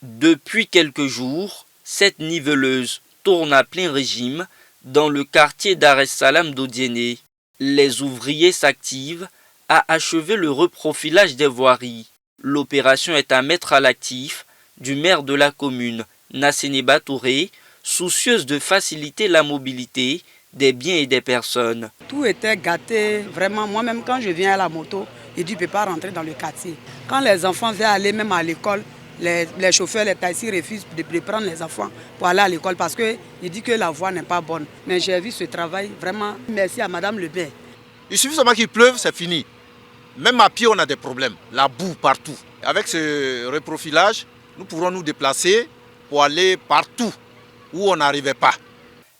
Depuis quelques jours, cette niveleuse tourne à plein régime dans le quartier Dar es Salaam d'Odiéné. Les ouvriers s'activent à achever le reprofilage des voiries. L'opération est à mettre à l'actif du maire de la commune, Nasseneba Touré, soucieuse de faciliter la mobilité des biens et des personnes. Tout était gâté, vraiment. Moi-même, quand je viens à la moto, je dis, je ne peux pas rentrer dans le quartier. Quand les enfants veulent aller même à l'école, les chauffeurs, les taxis refusent de prendre les enfants pour aller à l'école parce qu'ils disent que la voie n'est pas bonne. Mais j'ai vu ce travail, vraiment, merci à Madame le maire. Il suffit seulement qu'il pleuve, c'est fini. Même à pied, on a des problèmes. La boue partout. Avec ce reprofilage, nous pourrons nous déplacer pour aller partout où on n'arrivait pas.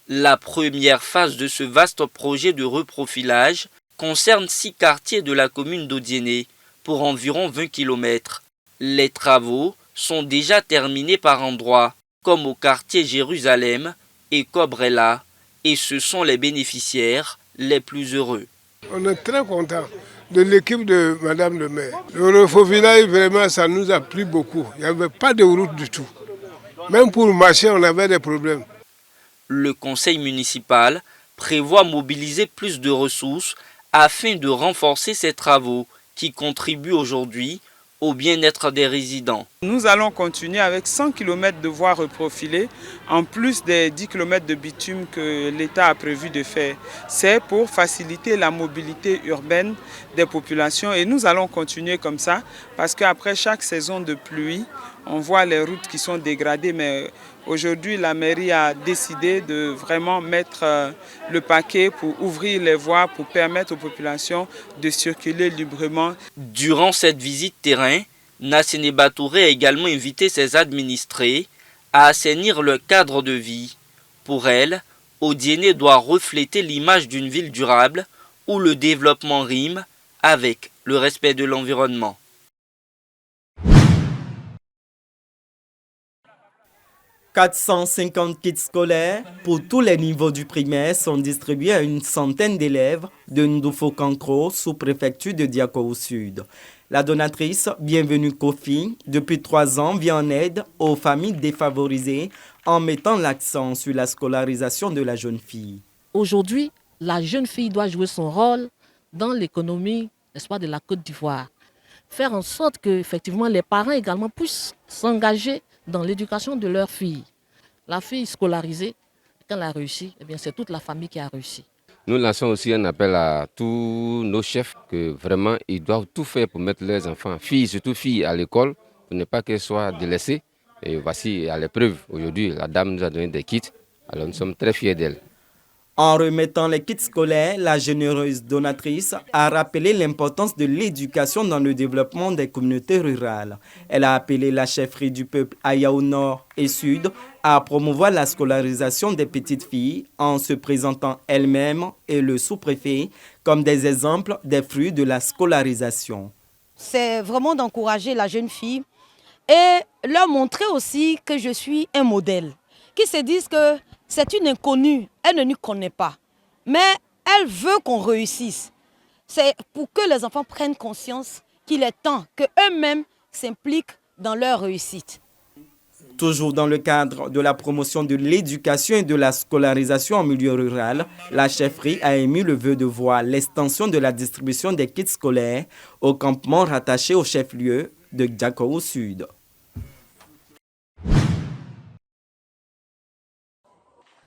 La première phase de ce vaste projet de reprofilage concerne 6 quartiers de la commune d'Odiéné pour environ 20 km. Les travaux sont déjà terminés par endroits, comme au quartier Jérusalem et Cobrella, et ce sont les bénéficiaires les plus heureux. On est très contents de l'équipe de Madame le maire. Le reprofilage, vraiment, ça nous a plu beaucoup. Il n'y avait pas de route du tout. Même pour marcher, on avait des problèmes. Le conseil municipal prévoit mobiliser plus de ressources afin de renforcer ces travaux qui contribuent aujourd'hui au bien-être des résidents. Nous allons continuer avec 100 km de voies reprofilées, en plus des 10 km de bitume que l'État a prévu de faire. C'est pour faciliter la mobilité urbaine des populations et nous allons continuer comme ça parce qu'après chaque saison de pluie, on voit les routes qui sont dégradées, mais aujourd'hui la mairie a décidé de vraiment mettre le paquet pour ouvrir les voies, pour permettre aux populations de circuler librement. Durant cette visite terrain, Nasseneba Touré a également invité ses administrés à assainir le cadre de vie. Pour elle, Odiéné doit refléter l'image d'une ville durable où le développement rime avec le respect de l'environnement. « 450 kits scolaires pour tous les niveaux du primaire sont distribués à une centaine d'élèves de Ndoufokankro, sous-préfecture de Diakoou Sud. La donatrice Bienvenue Kofi, depuis 3 ans, vient en aide aux familles défavorisées en mettant l'accent sur la scolarisation de la jeune fille. Aujourd'hui, la jeune fille doit jouer son rôle dans l'économie, n'est-ce pas, de la Côte d'Ivoire. Faire en sorte que effectivement les parents également puissent s'engager dans l'éducation de leur fille. La fille scolarisée, quand elle a réussi, eh bien c'est toute la famille qui a réussi. Nous lançons aussi un appel à tous nos chefs que vraiment ils doivent tout faire pour mettre leurs enfants, filles, surtout filles, à l'école, pour ne pas qu'elles soient délaissées. Et voici à l'épreuve, aujourd'hui, la dame nous a donné des kits, alors nous sommes très fiers d'elle. En remettant les kits scolaires, la généreuse donatrice a rappelé l'importance de l'éducation dans le développement des communautés rurales. Elle a appelé la chefferie du peuple Ayaou Nord et Sud à promouvoir la scolarisation des petites filles en se présentant elle-même et le sous-préfet comme des exemples des fruits de la scolarisation. C'est vraiment d'encourager la jeune fille et leur montrer aussi que je suis un modèle, qu'ils se disent que c'est une inconnue, elle ne nous connaît pas, mais elle veut qu'on réussisse. C'est pour que les enfants prennent conscience qu'il est temps qu'eux-mêmes s'impliquent dans leur réussite. Toujours dans le cadre de la promotion de l'éducation et de la scolarisation en milieu rural, la chefferie a émis le vœu de voir l'extension de la distribution des kits scolaires au campement rattaché au chef-lieu de Diakoou Sud. «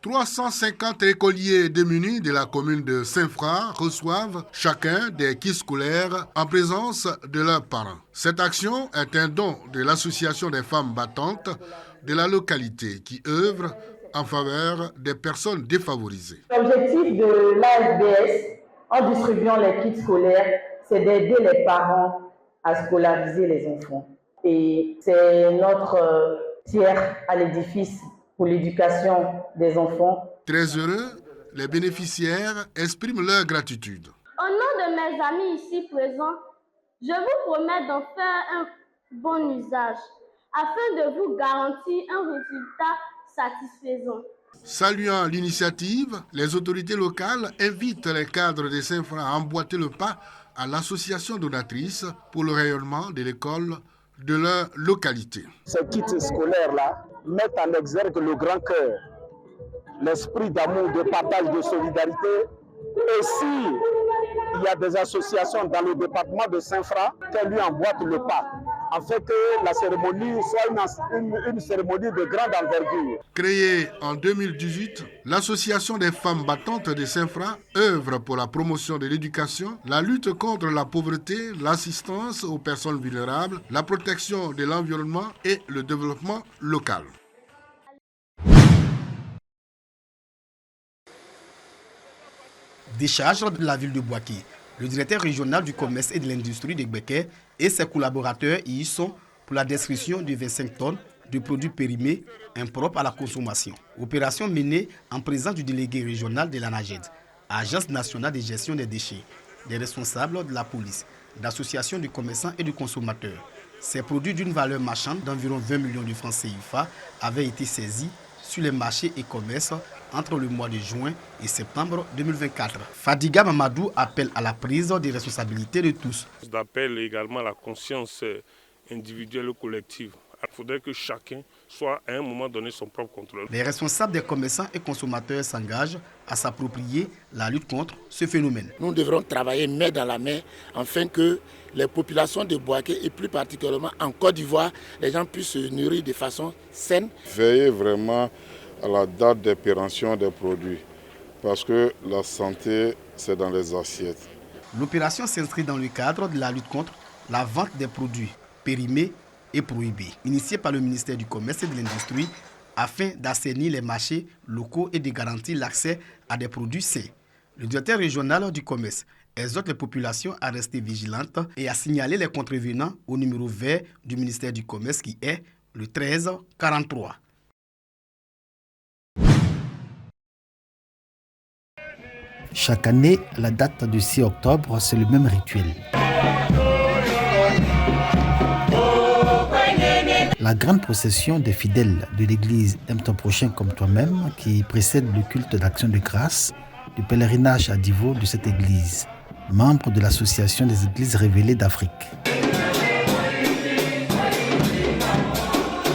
350 écoliers démunis de la commune de Saint-Fra reçoivent chacun des kits scolaires en présence de leurs parents. Cette action est un don de l'association des femmes battantes de la localité qui œuvre en faveur des personnes défavorisées. L'objectif de l'AFBS en distribuant les kits scolaires, c'est d'aider les parents à scolariser les enfants. Et c'est notre pierre à l'édifice pour l'éducation des enfants. Très heureux, les bénéficiaires expriment leur gratitude. Au nom de mes amis ici présents, je vous promets d'en faire un bon usage afin de vous garantir un résultat satisfaisant. Saluant l'initiative, les autorités locales invitent les cadres de Saint-Fra à emboîter le pas à l'association donatrice pour le rayonnement de l'école de leur localité. Ces kits scolaires-là mettent en exergue le grand cœur, l'esprit d'amour, de partage, de solidarité. Et si il y a des associations dans le département de Saint-Fra, qu'elles lui emboîtent le pas, afin que la cérémonie soit une cérémonie de grande envergure. Créée en 2018, l'Association des femmes battantes de Saint-Fra œuvre pour la promotion de l'éducation, la lutte contre la pauvreté, l'assistance aux personnes vulnérables, la protection de l'environnement et le développement local. Décharge de la ville de Bouaké. Le directeur régional du commerce et de l'industrie de Gbeke et ses collaborateurs y sont pour la destruction de 25 tonnes de produits périmés impropres à la consommation. Opération menée en présence du délégué régional de l'ANAGED, Agence nationale de gestion des déchets, des responsables de la police, d'associations de commerçants et de consommateurs. Ces produits d'une valeur marchande d'environ 20 millions de francs CFA avaient été saisis sur les marchés et commerces entre le mois de juin et septembre 2024. Fadiga Mamadou appelle à la prise des responsabilités de tous. J'appelle également à la conscience individuelle ou collective. Il faudrait que chacun soit à un moment donné son propre contrôle. Les responsables des commerçants et consommateurs s'engagent à s'approprier la lutte contre ce phénomène. Nous devrons travailler main dans la main afin que les populations de Bouaké et plus particulièrement en Côte d'Ivoire, les gens puissent se nourrir de façon saine. Veillez vraiment à la date d'expiration des produits parce que la santé, c'est dans les assiettes. L'opération s'inscrit dans le cadre de la lutte contre la vente des produits périmés et prohibés, initiée par le ministère du Commerce et de l'Industrie afin d'assainir les marchés locaux et de garantir l'accès à des produits sains. Le directeur régional du commerce exhorte les populations à rester vigilantes et à signaler les contrevenants au numéro vert du ministère du Commerce qui est le 1343. Chaque année, à la date du 6 octobre, c'est le même rituel. La grande procession des fidèles de l'église Aime ton prochain comme toi-même qui précède le culte d'action de grâce du pèlerinage à Divo de cette église, membre de l'association des églises révélées d'Afrique.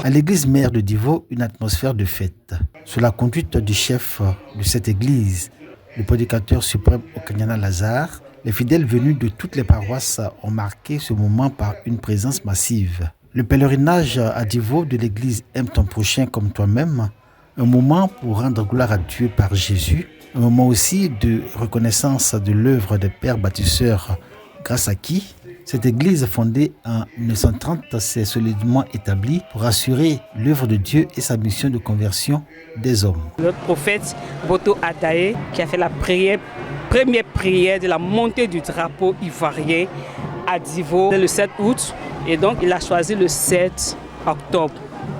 À l'église mère de Divo, une atmosphère de fête. Sous la conduite du chef de cette église, le prédicateur suprême Okanyana Lazare, les fidèles venus de toutes les paroisses ont marqué ce moment par une présence massive. Le pèlerinage à Divo de l'église Aime ton prochain comme toi-même, un moment pour rendre gloire à Dieu par Jésus, un moment aussi de reconnaissance de l'œuvre des pères bâtisseurs grâce à qui cette église fondée en 1930 s'est solidement établie pour assurer l'œuvre de Dieu et sa mission de conversion des hommes. Notre prophète Boto Adaye qui a fait la première prière de la montée du drapeau ivoirien à Divo le 7 août et donc il a choisi le 7 octobre.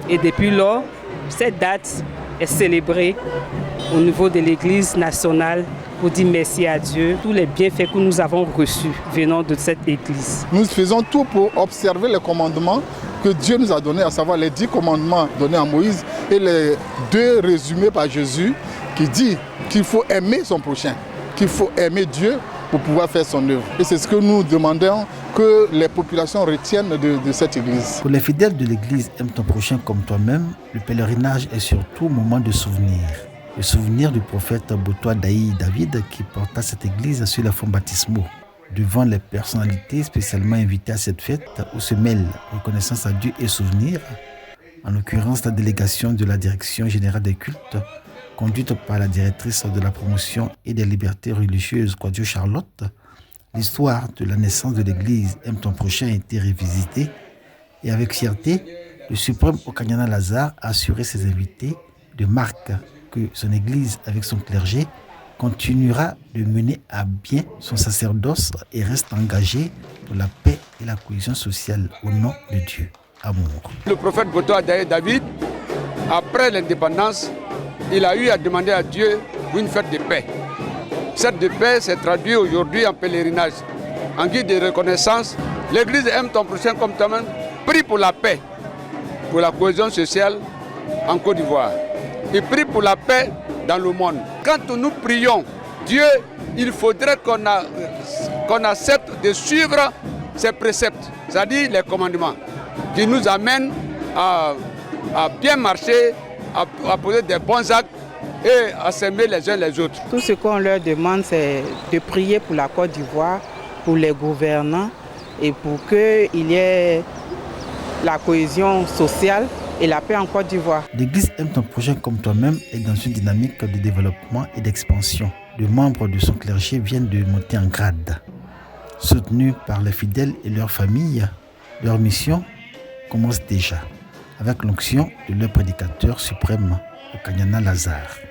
Et depuis lors, cette date est célébrée au niveau de l'église nationale pour dire merci à Dieu, tous les bienfaits que nous avons reçus venant de cette église. Nous faisons tout pour observer les commandements que Dieu nous a donnés, à savoir les 10 commandements donnés à Moïse et les 2 résumés par Jésus qui dit qu'il faut aimer son prochain, qu'il faut aimer Dieu pour pouvoir faire son œuvre. Et c'est ce que nous demandons que les populations retiennent de cette église. Pour les fidèles de l'église Aime ton prochain comme toi-même, le pèlerinage est surtout un moment de souvenir. Le souvenir du prophète Boto Adaye David qui porta cette église sur les fonds baptismaux. Devant les personnalités spécialement invitées à cette fête où se mêlent reconnaissance à Dieu et souvenir, en l'occurrence la délégation de la Direction générale des cultes, conduite par la directrice de la promotion et des libertés religieuses Kwadio Charlotte, l'histoire de la naissance de l'église Aime ton prochain a été révisitée et avec fierté, le suprême Okanyana Lazare a assuré ses invités de marque que son église avec son clergé continuera de mener à bien son sacerdoce et reste engagé pour la paix et la cohésion sociale au nom de Dieu. Amour. Le prophète Boto Adaye David, après l'indépendance, il a eu à demander à Dieu pour une fête de paix. Cette de paix s'est traduite aujourd'hui en pèlerinage. En guide de reconnaissance, l'église Aime ton prochain comme toi-même, prie pour la paix, pour la cohésion sociale en Côte d'Ivoire. Et prie pour la paix dans le monde. Quand nous prions Dieu, il faudrait qu'on accepte de suivre ses préceptes, c'est-à-dire les commandements. qui nous amène à bien marcher, à poser des bons actes et à s'aimer les uns les autres. Tout ce qu'on leur demande, c'est de prier pour la Côte d'Ivoire, pour les gouvernants et pour qu'il y ait la cohésion sociale et la paix en Côte d'Ivoire. L'Église Aime ton prochain comme toi-même est dans une dynamique de développement et d'expansion. Les membres de son clergé viennent de monter en grade. Soutenus par les fidèles et leurs familles, leur mission commence déjà avec l'onction de leur prédicateur suprême, le Kanyana Lazare.